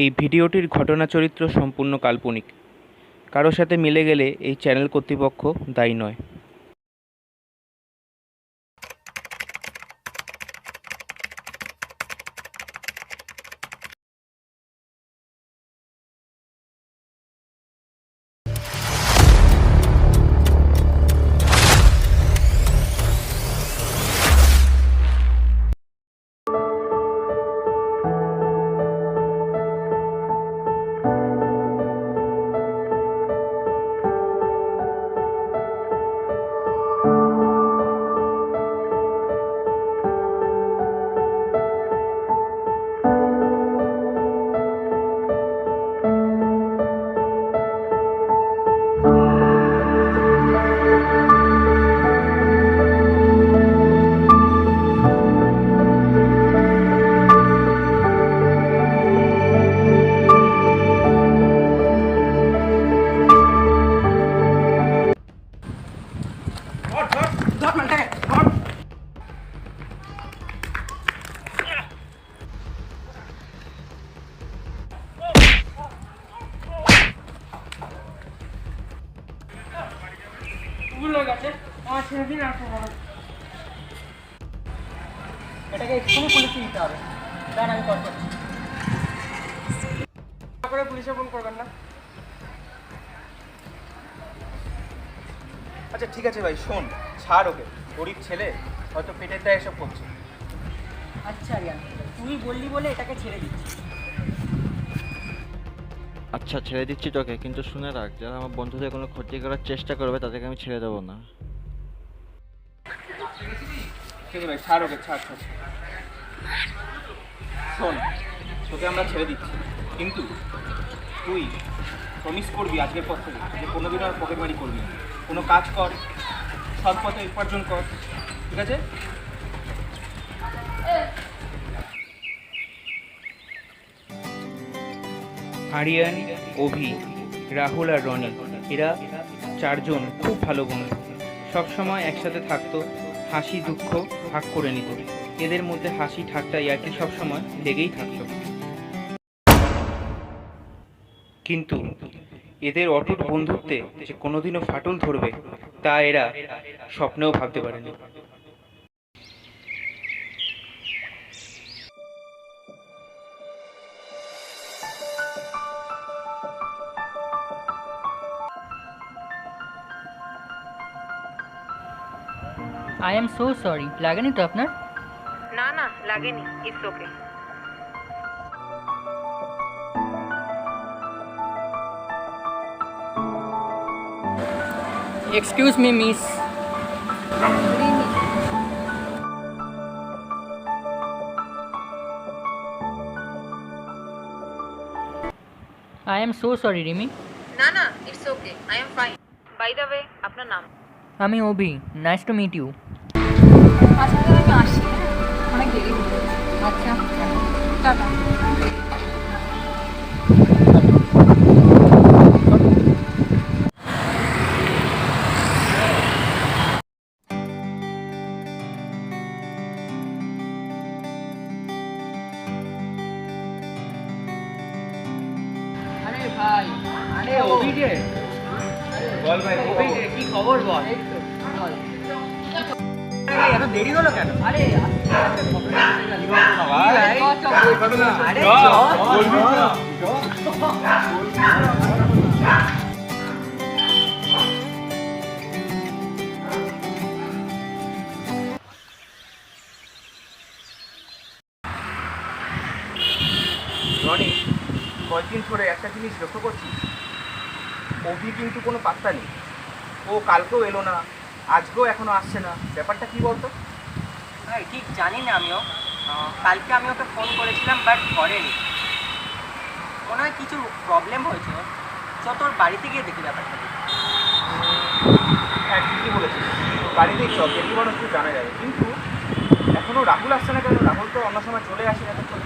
এই ভিডিওটির ঘটনা চরিত্র সম্পূর্ণ কাল্পনিক। কারো সাথে মিলে গেলে এই চ্যানেল কর্তৃপক্ষ দায়ী নয়। এটাকে এক্ষুনি পুলিশে দিতে হবে। দেন আমি কল করছি। করে পুলিশে ফোন করবেন না। আচ্ছা ঠিক আছে ভাই, শোন, ছাড় ওকে। গরিব ছেলে, হয়তো পেটের দায়ে এসব করছে। আচ্ছা রিয়ান, তুই বললি বলে এটাকে ছেড়ে দিচ্ছি। আচ্ছা ছেড়ে দিচ্ছি তোকে, কিন্তু শুনে রাখ, যারা আমার বন্ধুদের কোনো ক্ষতি করার চেষ্টা করবে তাদেরকে আমি ছেড়ে দেবো না। ঠিক আছে ভাই, ছাড় ওকে, ছাড় ছাড়। শোন, তোকে আমরা ছেড়ে দিচ্ছি, কিন্তু তুই প্রমিস করবি আজকের পর থেকে যে কোনোদিনও আর পকেটমারি করবি না। কোনো কাজ কর, সৎ পথে উপার্জন কর, ঠিক আছে? আরিয়ান, অভি, রাহুল আর রনি, এরা চারজন খুব ভালো বন্ধু। সবসময় একসাথে থাকতো, হাসি দুঃখ ভাগ করে নিত। এদের মধ্যে হাসি ঠাট্টা ইয়ার্কি সবসময় লেগেই থাকতো। কিন্তু এদের অটুট বন্ধুত্বে যে কোনোদিনও ফাটল ধরবে তা এরা স্বপ্নেও ভাবতে পারেনি। আই এম সো সরি, লাগেনি তো আপনার? না না, লাগেনি, it's okay. Excuse me miss. I am so sorry Rimi. না না, it's okay, I am fine. By the way, আপনার নাম? আমি Abhi, nice to meet you. আচ্ছা তাহলে আমি আসি, অনেক দেরি হয়ে গেছে। আচ্ছা টাটা। আরে ভাই, আরে অভি রে, বল ভাই, কি খবর বল? এত দেরি হলো কেন? আরে রনি, কয়েকদিন ধরে একটা জিনিস লক্ষ্য করছি, অভি কিন্তু কোনো পাত্তা নেই। ও কালকেও এলো না, আজকেও এখনো আসছে না। ব্যাপারটা কি বলতো? ভাই ঠিক জানি না আমিও। কালকে আমি ওকে ফোন করেছিলাম বাট ধরেনি। মনে হয় কিছু প্রবলেম হয়েছে। চ তোর বাড়িতে গিয়ে দেখি ব্যাপারটা। হ্যাঁ ঠিকই বলেছিস, বাড়িতেই সব দেখি বরং একটু জানা যাবে। কিন্তু এখনও রাহুল আসছে না কেন? রাহুল তো অন্য সময় চলে আসে এতক্ষণ।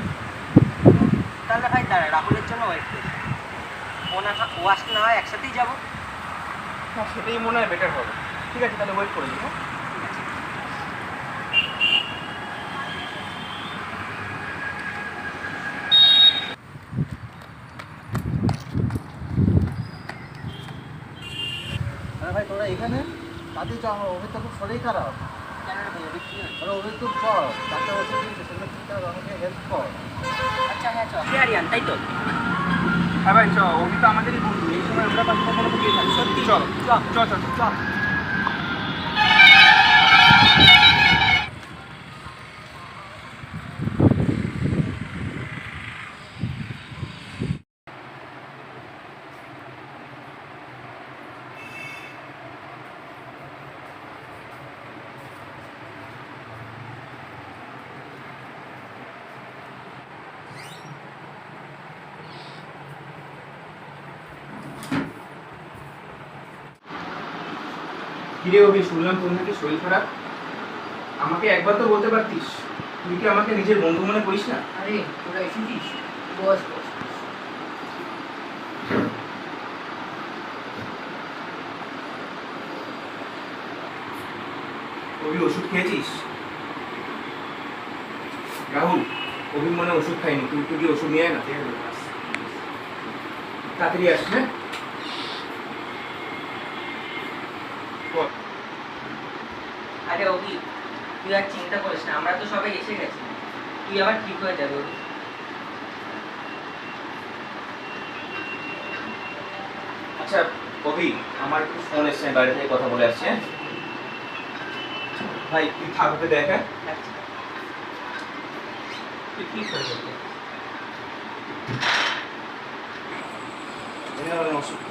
তাহলে ভাই দাঁড়া, রাহুলের জন্য ওয়েট করি। ও আসলে না হয় একসাথেই যাবো। হ্যাঁ সেটাই মনে হয় বেটার হবে। ঠিক আছে, তাহলে ওয়েট করে নিই। হ্যাঁ তোরা এখানে তাতে চ আমার অভিজ্ঞতা খুব শরীর খারাপ। কেন রে ভাই, অভিক কি হয়েছে? তোরা অভিজ্ঞতা খুব চল ডাক্তার ওষুধ দিয়েছে সেগুলো ঠিক করে আমাকে হেল্প কর। আচ্ছা হ্যাঁ চল। কে আরিয়ান, তাই তো? হ্যাঁ ভাই চ, অভি তো আমাদেরই বন্ধু, এই সময় ওরা পাশে কখনো গিয়ে থাকি। সত্যি? চল চল। চল চল চল। কিরে অভি, শুনলাম তোর নাকি শরীর খারাপ। আমাকে একবার তো বলতে পারতিস, তুই কি আমাকে নিজের বন্ধু মনে করিস না? আরে তোরা এসেছিস, বস বস। অভি ওষুধ খেয়েছিস? রাহুল, অভি মনে ওষুধ খাইনি, তুই তো গিয়ে ওষুধ নিয়ে আয় না। তাড়াতাড়ি আস। হ্যাঁ বল। আরে অভি, তুই আর চিন্তা করিস না, আমরা তো সবাই এসে গেছি, তুই আবার ঠিক হয়ে যাবে অভি। আচ্ছা অভি, আমার একটু ফোন এসছে, আমি বাইরে থেকে কথা বলে আসছি। হ্যাঁ ভাই তুই থাকতে দেখ। হ্যাঁ আচ্ছা, তুই ঠিক হয়ে যাবে। অসুস্থ।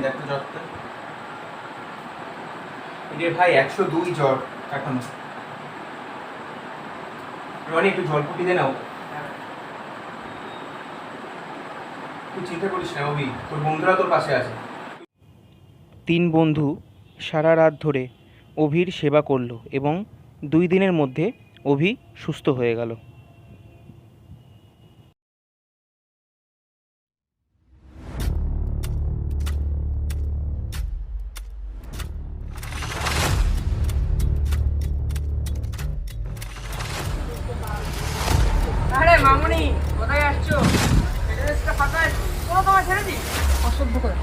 দেখো জ্বরটা। রে ভাই 102 জ্বর এখনো। রনি একটু জলপুটি দে নাও। তুই চিন্তা করিস না অভি, তোর বন্ধুরা তোর পাশে আছে। 3 বন্ধু সারা রাত ধরে অভির সেবা করলো এবং 2 দিনের মধ্যে অভি সুস্থ হয়ে গেল। আরে মামুনি, কোথায় আসছো? এটা ফাঁকা আছে, কোনো তোমার ছেড়ে দিই। অসভ্য করে।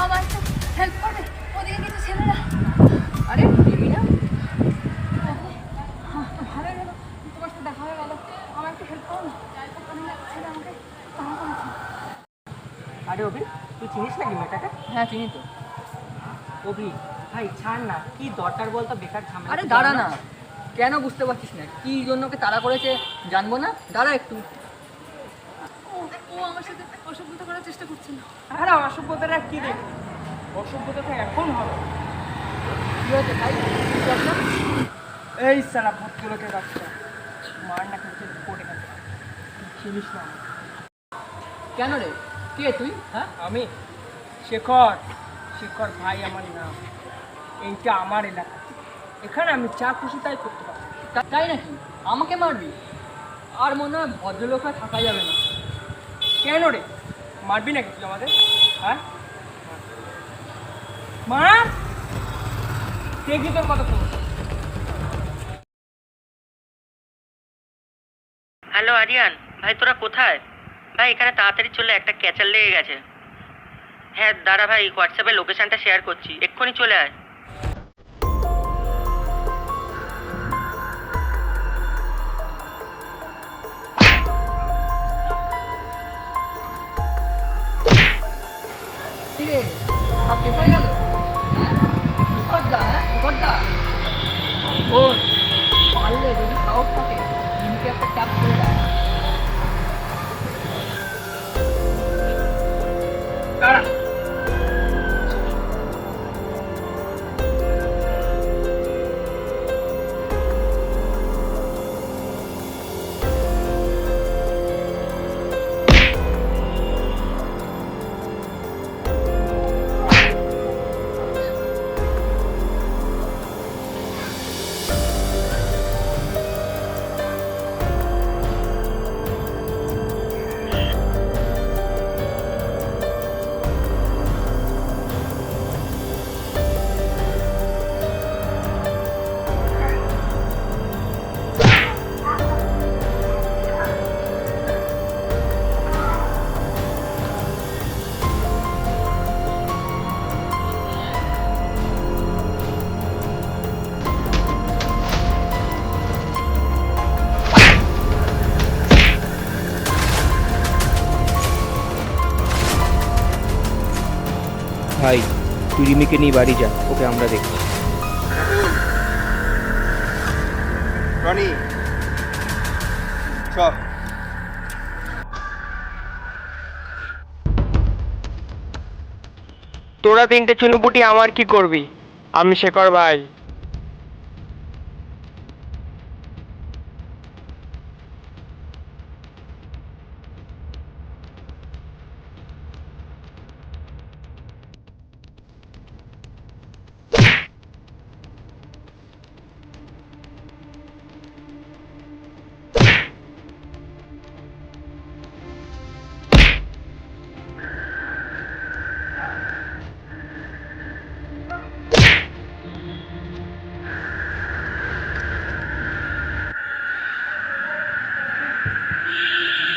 আমার একটু হেল্প করবে, ওদিকে কিছু ছেলেরা। আরে দেবী না, ভালো গেল, তোমার সাথে দেখা হয়ে গেল। আমার একটু হেল্প করো না, ওখানে একটা ছেলে আমাকে তাড়া করেছে। আরে অভি, তুই চিনিস নাকি মেয়েটাকে? হ্যাঁ চিনি তো। অভি ভাই ছাড় না, কি দরকার বলতো বেকার ঝামেলা। আরে দাঁড়া না, কেন বুঝতে পারছিস না? কি জন্য ওকে তাড়া করেছে জানবো না? দাঁড়া একটু। ও আমার সাথে অসভ্যতা করার চেষ্টা করছিল। আরে অসভ্যতাটা কি রে, অসভ্যতা তো এখন হবে। কি হয়েছে ভাই? কি প্রবলেম? এই সালা ভদ্রলোকের বাচ্চা, মার না খেতে কোটে গেছে, চিনিস না আমাকে। কেন রে, কে তুই? হ্যাঁ আমি শেখর, শেখর ভাই আমার নাম। এইটা আমার এলাকা, এখানে আমি যা খুশি তাই করতে পারি। তাই নাকি? আমাকে মারবি? আর মনে হয় ভদ্রলোক আর থাকা যাবে না। কেন রে, মারবি নাকি তুই আমাদের? হ্যাঁ মা, দেখি তোর কত ক্ষমতা। হ্যালো আরিয়ান ভাই, তোরা কোথায়? ভাই এখানে তাড়াতাড়ি চলে, একটা ক্যাচার লেগে গেছে। হ্যাঁ দাঁড়া ভাই, হোয়াটসঅ্যাপে লোকেশনটা শেয়ার করছি, এক্ষুনি চলে আয়। ঠিক আছে, সব শেষ হয়ে গেল? বিপদটা, হ্যাঁ বিপদটা। ও পারলে তাহলে যদি সাহস থাকে রিমিকে একটা ট্যাপ করে দেয়। ভাই তুই রিমিকে নিয়ে বাড়ি যা, ওকে আমরা দেখছি। রনি সব তোরা তিনটে চুনুপুটি আমার কি করবি? আমি শেখর ভাই।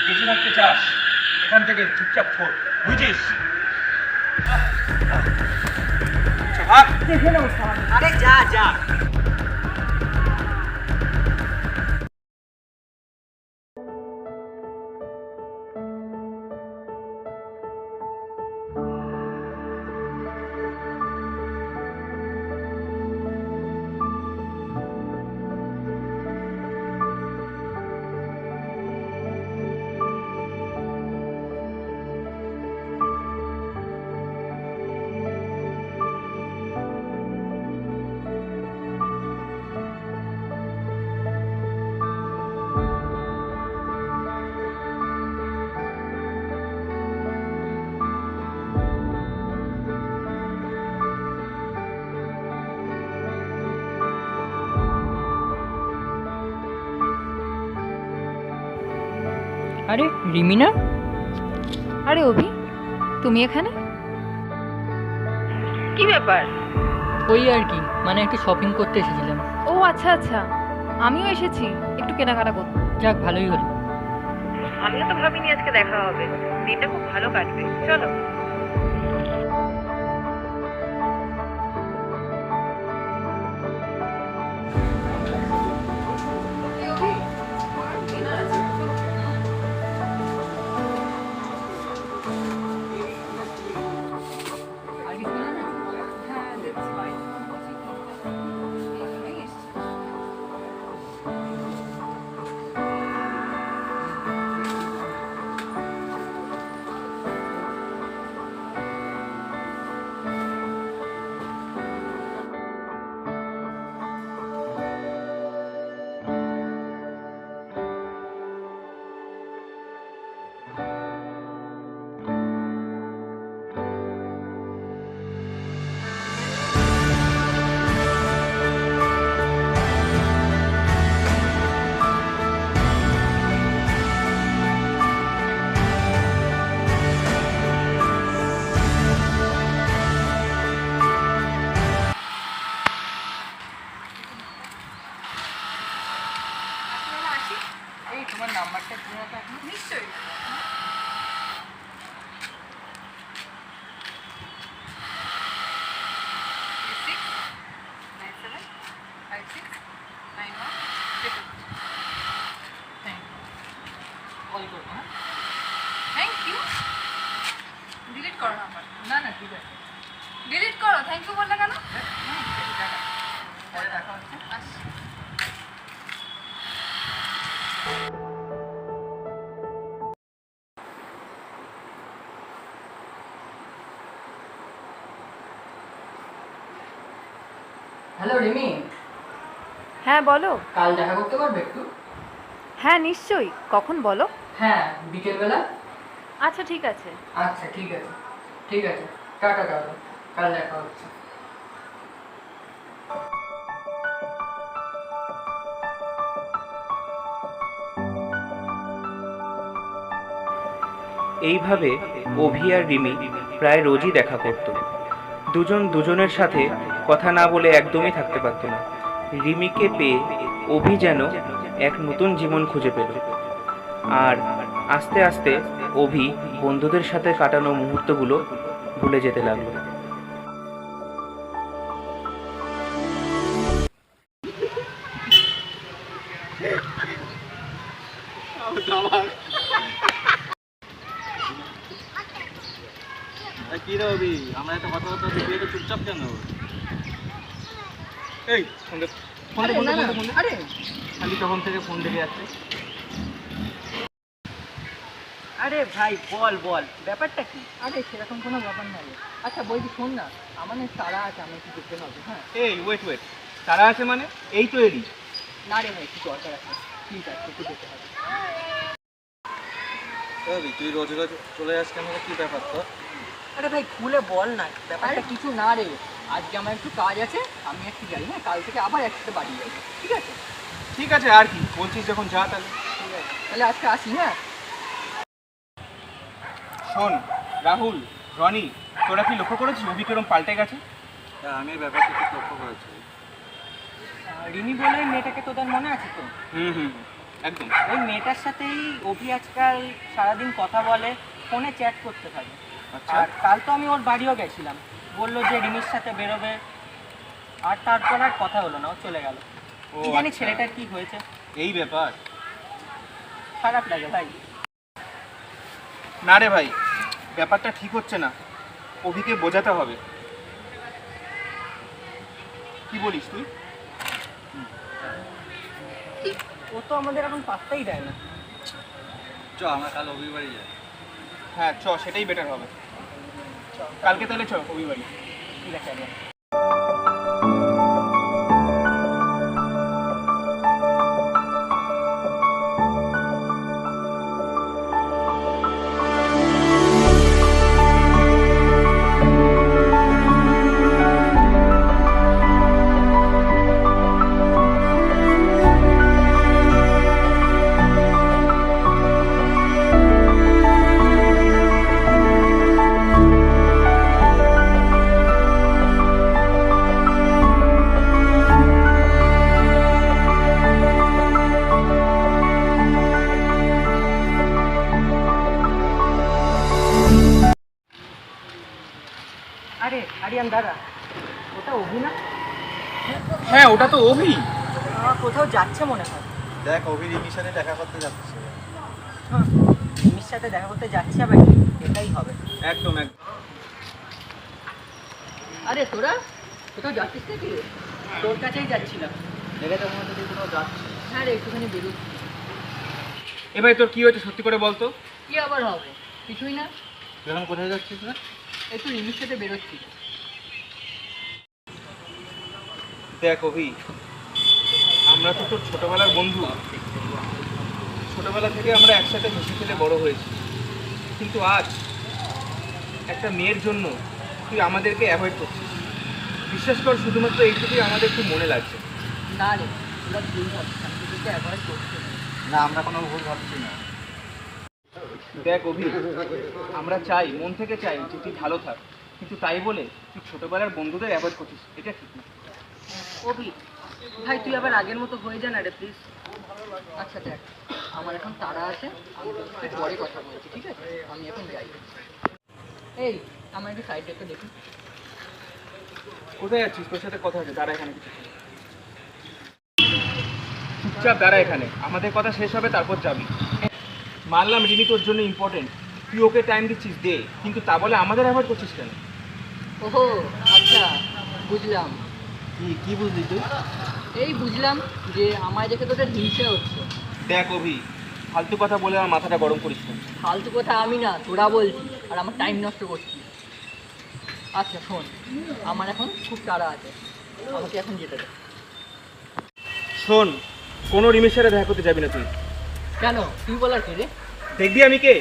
কিছু রাখতে চাস এখান থেকে চুপচাপ ফোর বুঝিস? আরে যা যা। আরে রিমিনা, আরে অভি, তুমি এখানে? কি ব্যাপার? ওই আর কি, মানে একটু শপিং করতে এসেছিলাম। ও আচ্ছা আচ্ছা, আমিও এসেছি একটু কেনাকাটা করতে। যাক ভালোই হলো। আমিও তো ভাবিনি আজকে দেখা হবে, দিনটা খুব ভালো কাটবে। চলো। এই তোমার নাম্বারটা দিয়ে দাও তো। নিশ্চয়ই। কল করবো। হ্যাঁ থ্যাংক ইউ। ডিলিট করো নাম্বার। না না ঠিক আছে। ডিলিট করো। থ্যাংক ইউ বললে কেন? পরে দেখা হচ্ছে। আসছি। হ্যালো রিমি, হ্যাঁ বলো। কাল দেখা করতে পারবে একটু? হ্যাঁ নিশ্চয়ই, কখন বলো? হ্যাঁ, বিকেলবেলা। আচ্ছা ঠিক আছে। আচ্ছা ঠিক আছে, ঠিক আছে, টাটা টাটা, কাল দেখা হচ্ছে। এইভাবে অভি আর রিমি প্রায় রোজই দেখা করত। দুজন দুজনের সাথে কথা না বলে একদমই থাকতে পারত না। রিমিকে পেয়ে অভি যেন এক নতুন জীবন খুঁজে পেল। আর আস্তে আস্তে অভি বন্ধুদের সাথে কাটানো মুহূর্তগুলো ভুলে যেতে লাগলো। কি রে অভি, আমরা একটা কথা বলতে তুই এটা চুপচাপ কেন? এই ফোন দে, ফোন দে, আরে ফোন দে, না, ফোন দে, ফোন দে। আরে খালি তখন থেকে ফোন দেখে যাচ্ছে। আরে ভাই বল বল, ব্যাপারটা কি? আরে সেরকম কোনো ব্যাপার না রে। আচ্ছা বলছি শোন না, আমার না তারা আছে, আমি একটু যেতে হবে। হ্যাঁ এই ওয়েট ওয়েট, তারা আছে মানে? এই তো এলি। না রে ভাই, একটু দরকার আছে, ঠিক আছে একটু যেতে হবে। অভি তুই রোজ রোজ চলে যাস কেন? কি ব্যাপার তোর? আরে ভাই খুলে বল না আরে ব্যাপারটা কি? কিছু না রে, আজকে আমার একটু কাজ আছে, আমি একটু যাই। হ্যাঁ, কাল থেকে আবার একসাথে বাড়ি যাবো, ঠিক আছে? ঠিক আছে, আর কি বলছিস যখন যা তাহলে। ঠিক আছে, তাহলে আজকে আসি। হ্যাঁ শোন রাহুল, রনি, তোরা কি লক্ষ্য করেছিস অভি কিরম পাল্টে গেছে? হ্যাঁ, আমি এই ব্যাপারটা খুব লক্ষ্য করেছি। রিমি বলে ওই মেয়েটাকে তোদের মনে আছে তো? হুম, একদম। ওই মেয়েটার সাথেই অভি আজকাল সারাদিন কথা বলে, ফোনে চ্যাট করতে থাকে। আচ্ছা। আর কাল তো আমি ওর বাড়িও গেছিলাম, বললো যে রিমির সাথে বেরোবে, আর তারপর আর কথা হলো না, ও চলে গেল। ও কি জানি আচ্ছা। ছেলেটার কি হয়েছে, এই ব্যাপার। খারাপ লাগে ভাই। না রে ভাই, ব্যাপারটা ঠিক হচ্ছে না, অভিকে বোঝাতে হবে। কি বলিস তুই? ও তো আমাদের এখন পাত্তাই দেয় না। চ আমরা কাল অভি বাড়ি যাই। হ্যাঁ চ, সেটাই বেটার হবে। কালকে তাহলে চ অভি বাড়ি। ঠিক আছে আরিয়ান। আরে আরিয়ান দাদা, ওটা অভি না? হ্যাঁ ওটা তো অভি। কোথাও যাচ্ছে মনে হয়। দেখ, অভি রিমির সাথে দেখা করতে যাচ্ছে। রিমির সাথে দেখা করতে যাচ্ছে, আবার কি? এটাই হবে। একদম একদম। আরে তোরা কোথাও যাচ্ছিস নাকি রে? তোর কাছেই যাচ্ছিলাম। দেখে তো মনে হচ্ছে তুই কোথাও যাচ্ছে। হ্যাঁ রে, একটুখানি বেরোচ্ছি। এবার তোর কি হয়েছে সত্যি করে বলতো? কি আবার হবে? কিছুই না, তুই এখন কোথায় যাচ্ছিস না? একটু রিমির সাথে বেরোচ্ছি। দেখ অভি, আমরা তো তোর ছোটবেলার বন্ধু। ছোটবেলা থেকে আমরা একসাথে হেসে খেলে বড় হয়েছি, কিন্তু আজ একটা মেয়ের জন্য তুই আমাদেরকে অ্যাভয়েড করছিস। বিশ্বাস কর, শুধুমাত্র এইটুকুই আমাদের খুব মনে লাগছে। না রে, তোরা ভুল ভাবছিস, আমি তোদেরকে অ্যাভয়েড করছি না। না, আমরা কোনো ভুল ভাবছি না। দেখ অভি, আমরা চাই, মন থেকে চাই যে তুই ভালো থাক, কিন্তু তাই বলে তুই ছোটবেলার বন্ধুদের অ্যাভয়েড করছিস, এটা ঠিক না। অভি ভাই, তুই আবার আগের মতো হয়ে যা না রে প্লিজ। আচ্ছা দেখ, আমার এখন তাড়া আছে, আমি তোর সাথে পরে কথা বলছি, ঠিক আছে? আমি এখন যাই। এই, আমার একটু সাইড একটা দেখুন। কোথায় যাচ্ছিস? তোর সাথে কথা আছে, দাঁড়া এখানে কিছু। চুপচাপ দাঁড়া এখানে, আমাদের কথা শেষ হবে তারপর যাবি। মানলাম রিমি তোর জন্য ইম্পর্টেন্ট, তুই ওকে টাইম দিচ্ছিস দে, কিন্তু তা বলে আমাদের অ্যাভয়েড করছিস কেন? ওহো আচ্ছা, বুঝলাম। কি বুঝলি তুই? এই বুঝলাম যে আমায় দেখে তোদের হিংসে হচ্ছে। দেখ অভি, ফালতু কথা বলে আমার মাথাটা গরম করিস না। ফালতু কথা আমি না, তোরা বলছি, আর আমার টাইম নষ্ট করছিস। আচ্ছা শোন, আমার এখন খুব তাড়া আছে, আমাকে এখন যেতে দে। শোন, কোনো রিমের সাথে দেখা করতে যাবি না তুই। কেন, তুই বলার কে রে? দেখবি আমি কে?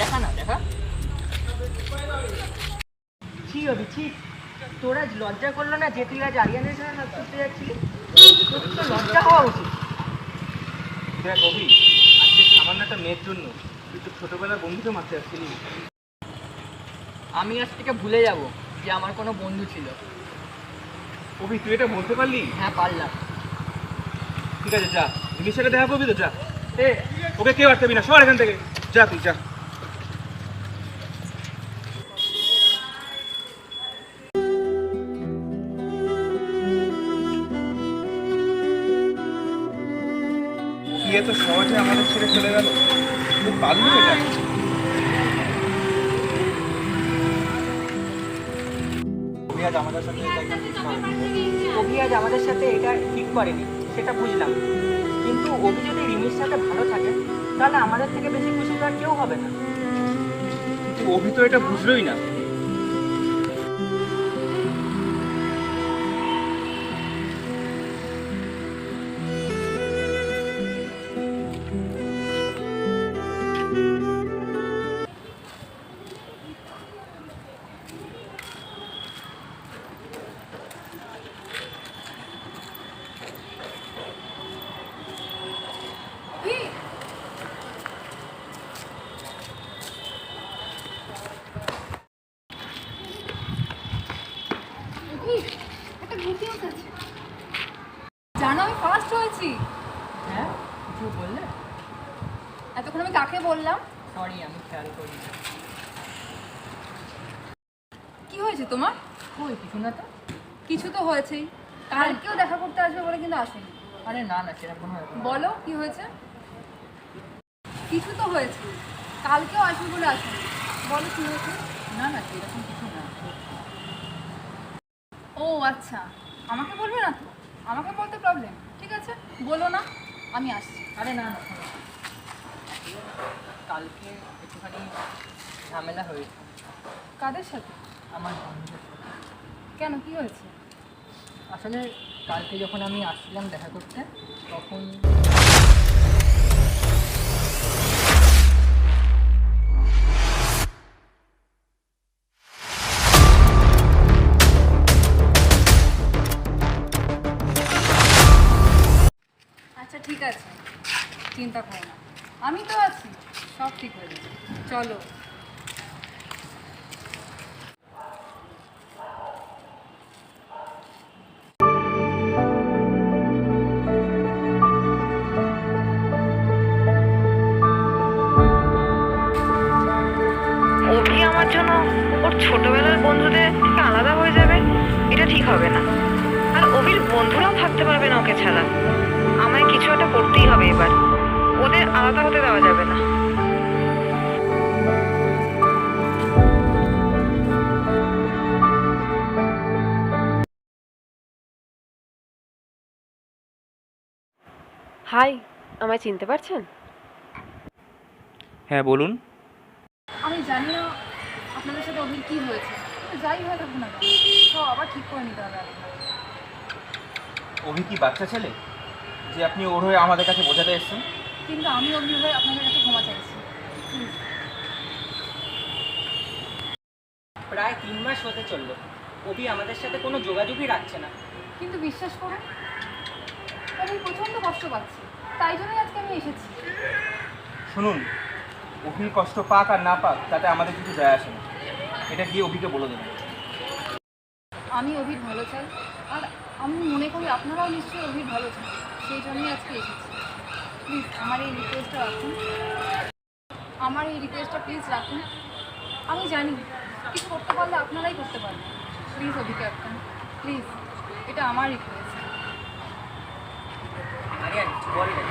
দেখা না, দেখা। ছি অভি ছি, তোর আজ লজ্জা করলো না যে তুই আজ আরিয়ানের সাথে নাচ করতে যাচ্ছিলি? তোর তো লজ্জা হওয়া উচিত। দেখ অভি, আজকে সামান্য একটা মেয়ের জন্য তুই তো ছোটবেলার বন্ধুকে মারতে আসছিলি। আমি আজ থেকে ভুলে যাব যে আমার কোনো বন্ধু ছিল। অভি, তুই এটা বলতে পারলি? হ্যাঁ পারলাম। ঠিক আছে যা, রিমের সাথে দেখা করবি তো যা। ওকে কেউ আটকাবি না, সর এখান থেকে, যা তুই যা। কি এত সহজে আমাদের ছেড়ে চলে গেল? খুব পারলো এটা। তুমি আজ আমাদের সাথে এটা একদম ঠিক করেনি। অভি আজ আমাদের সাথে এটা ঠিক করেনি, সেটা বুঝলাম, কিন্তু অভি যদি রিমির সাথে ভালো থাকে তাহলে আমাদের থেকে বেশি খুশি তো আর কেউ হবে না। কিন্তু অভি তো এটা বুঝলোই না। একটা গুড নিউজ আছে। জানো আমি ফার্স্ট হয়েছি। হ্যাঁ, কিছু বললে? এতক্ষণ আমি কাকে বললাম? সরি, আমি খেয়াল করি। কি হয়েছে তোমার? কই কিছু না তো। কিছু তো হয়েছেই। কালকেও দেখা করতে আসবে বলে কিন্তু আসেনি। আরে না না, সেরকম কোনো ব্যাপার না। বলো কি হয়েছে? কিছু তো হয়েছে, কালকেও আসবে বলে আসেনি। বলো কি হয়েছে? না না, সেরকম কিছু না। ও আচ্ছা, আমাকে বলবে না তো? আমাকে বলতে প্রবলেম? ঠিক আছে, বলো না, আমি আসছি। আরে না না, শোনো। কালকে একটুখানি ঝামেলা হয়েছে কাদের সাথে? আমার বন্ধুদের সাথে। কেন, কি হয়েছে? আসলে কালকে যখন আমি আসছিলাম দেখা করতে, তখন আচ্ছা ঠিক আছে, চিন্তা করো না, আমি তো আছি, সব ঠিক হয়ে যাবে। চলো। অভি আমার জন্য ওর ছোটবেলার বন্ধুদের থেকে আলাদা হয়ে যাবে, এটা ঠিক হবে না। আর অভির বন্ধুরাও থাকতে পারবে না ওকে ছাড়া। আমায় কিছু একটা করতেই হবে এবার, ওদের আলাদা হতে দেওয়া যাবে না। হাই, আমায় চিনতে পারছেন? হ্যাঁ বলুন। আমি জানি না আপনাদের সাথে অভির কী হয়েছে, কিন্তু যাই হয় তখন না কেন, সব আবার ঠিক করে নিতে হবে আপনার। অভি কি বাচ্চা ছেলে যে আপনি ওর হয়ে আমাদের কাছে বোঝাতে এসেছেন? কিন্তু আমি অভির হয়ে আপনাদের কাছে ক্ষমা চাইছি, প্লিজ। প্রায় 3 মাস হতে চললো, অভি আমাদের সাথে কোনো যোগাযোগই রাখছে না। কিন্তু বিশ্বাস করুন, আমি প্রচণ্ড কষ্ট পাচ্ছি, তাই জন্যই আজকে আমি এসেছি। শুনুন, অভি কষ্ট পাক আর না পাক তাতে আমাদের কিছু যায় আসে না। এটা গিয়ে অভিকে বলে দেবেন। আমি অভির ভালো চাই, আর আমি মনে করি আপনারাও নিশ্চয়ই অভির ভালো চান, সেই জন্যই আজকে এসেছি। প্লিজ আমার এই রিকোয়েস্টটা রাখুন, আমার এই রিকোয়েস্টটা প্লিজ রাখুন। আমি জানি কিছু করতে পারলে আপনারাই করতে পারবেন। প্লিজ অভি ক্যাপ্টেন, প্লিজ, এটা আমার রিকোয়েস্ট। আরিয়ান বল না।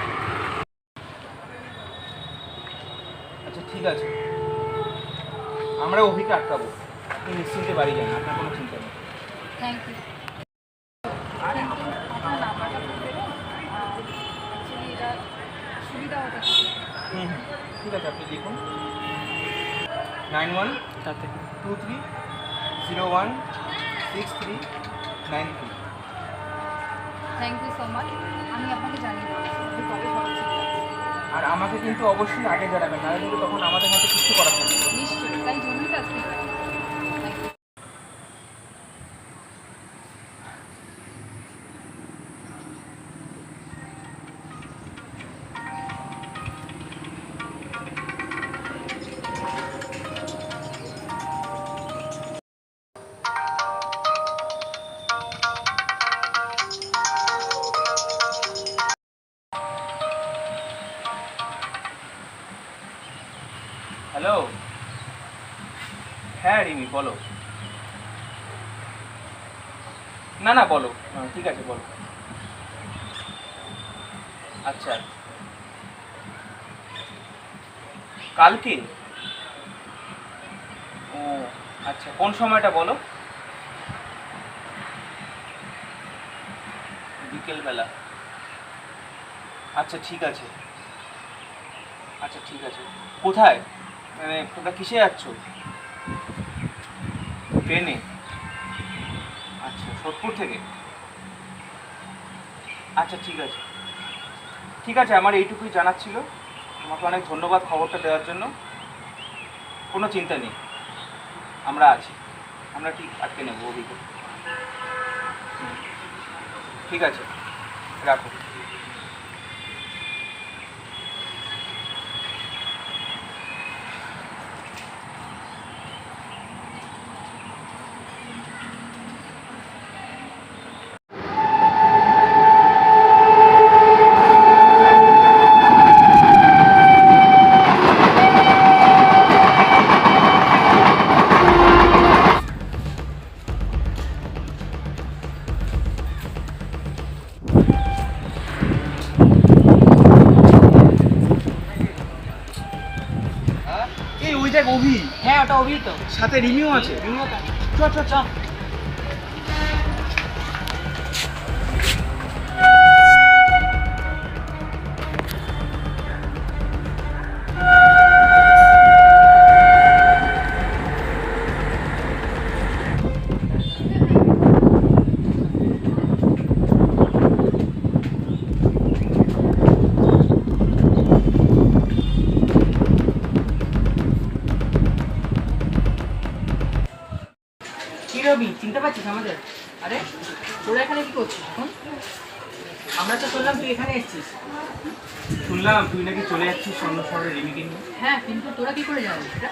আচ্ছা ঠিক আছে, আমরা অভিকে আটকাবো। আপনি নিশ্চিন্তে বাড়ি যান, আপনার কোনো চিন্তা নেই। Thank you. কিন্তু আপনার নাম্বারটা পেলে অ্যাকচুয়ালি এটা সুবিধা ঠিক আছে, আপনি লিখুন 9123016393। Thank you so much. আমি আপনাকে জানিয়ে দেবো যে কবে খরচ হয়ে যাচ্ছে। আর আমাকে কিন্তু অবশ্যই আগে জানাবেন, নাহলে কিন্তু তখন আমাদের হাতে কিছু করার থাকবে না। নিশ্চয়ই, তাই জন্যই তো আজকে এলাম। Thank you. হ্যালো, হ্যাঁ রিমি বলো। না না বলো, ঠিক আছে বলো। আচ্ছা, কালকে? ও আচ্ছা, কোন সময়টা বলো? বিকেলবেলা? আচ্ছা ঠিক আছে, আচ্ছা ঠিক আছে। কোথায়, মানে তোমরা কিসে যাচ্ছ? ট্রেনে? আচ্ছা, সোদপুর থেকে? আচ্ছা ঠিক আছে, ঠিক আছে। আমার এইটুকুই জানার ছিল। তোমাকে অনেক ধন্যবাদ খবরটা দেওয়ার জন্য। কোনো চিন্তা নেই, আমরা আছি, আমরা ঠিক আটকে নেব অভিযোগ। ঠিক আছে, রাখো। এই ওই দেখ অভি, হ্যাঁ ওটা অভি তো। সাথে রিমিও আছে। চ চ চ। কি রবি, চিনতে পারছিস আমাদের? আরে তোরা এখানে কি করছিস এখন? আমরা তো শুনলাম তুই এখানে এসেছিস। শুনলাম তুই নাকি চলে যাচ্ছিস অন্য শহরে রিমিকে নিয়ে। হ্যাঁ, কিন্তু তোরা কি করে জানিস এটা?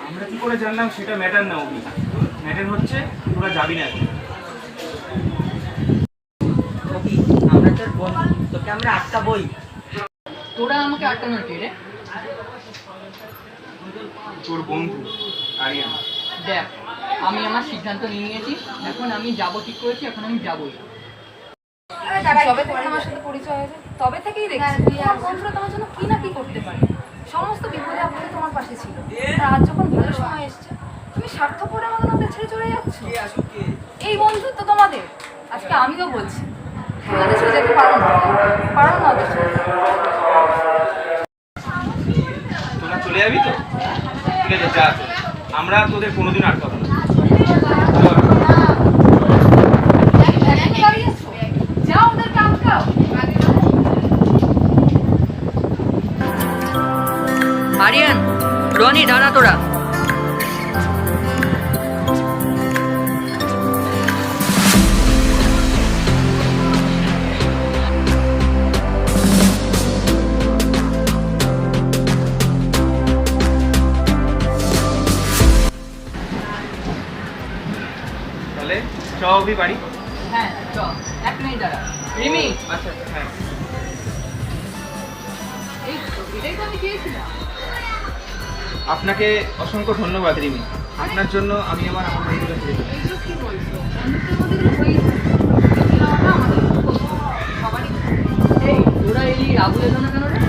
আমরা কি করে জানলাম সেটা ম্যাটার না অভি, ম্যাটার হচ্ছে তোরা যাবি না। অভি, আমরা তোর বন্ধু, তোকে আমরা আটকাবই। তোরা আমাকে আটকানোর কে রে? তোর বন্ধু আরিয়ান। দেখ, আমি আমার সিদ্ধান্ত নিয়ে নিয়েছি। এখন আমি যাবো ঠিক করেছি, এখন আমি যাবোই। যবে থেকে আমার সাথে পরিচয় হয়েছে তবে থেকেই দেখছি তোমার বন্ধুরা তোমার জন্য কি না কি করতে পারে। সমস্ত বিপদে আপদে তোমার পাশে ছিল, আর আজ যখন ভালো সময় এসছে তুমি স্বার্থপরের মতন ওদের ছেড়ে চলে যাচ্ছ। এই বন্ধুত্ব তোমাদের, আজকে আমিও বলছি তুমি ওদের ছেড়ে যেতে পারো না, পারো না ওদের ছেড়ে। তোরা চলে যাবি তো? ঠিক আছে, যা। আমরা তোদের কোনোদিন আটকাবো না। যাও ওদেরকে আটকাও। আরিয়ান, রনি, দাঁড়া তোরা। তাহলে চ অভি বাড়ি। হ্যাঁ চ, 1 মিনিট দাঁড়া। রিমি, আচ্ছা আচ্ছা, হ্যাঁ। এই তো, এটাই তো আমি চেয়েছিলাম। আপনাকে অসংখ্য ধন্যবাদ রিমি, আপনার জন্য আমি আমার বন্ধুরা ছেড়ে দিলাম। এইসব কি বলছো? বন্ধুত্বের মধ্যে এগুলো হয়েই থাকে। এগুলো আমরা আমাদের করতে হবে, সবারই করতে হবে। এই তোরা এই রাহুলের জন্য কেন রে?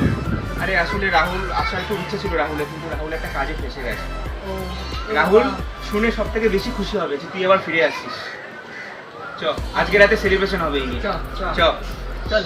আরে আসলে রাহুল আসার খুব ইচ্ছে ছিল রাহুলের, কিন্তু রাহুল একটা কাজে ফেসে গেছে। ও, রাহুল শুনে সব থেকে বেশি খুশি হবে যে তুই আবার ফিরে আসছিস। চ, আজকে রাতে সেলিব্রেশন হবে এই নিয়ে। চ চ চ। চল।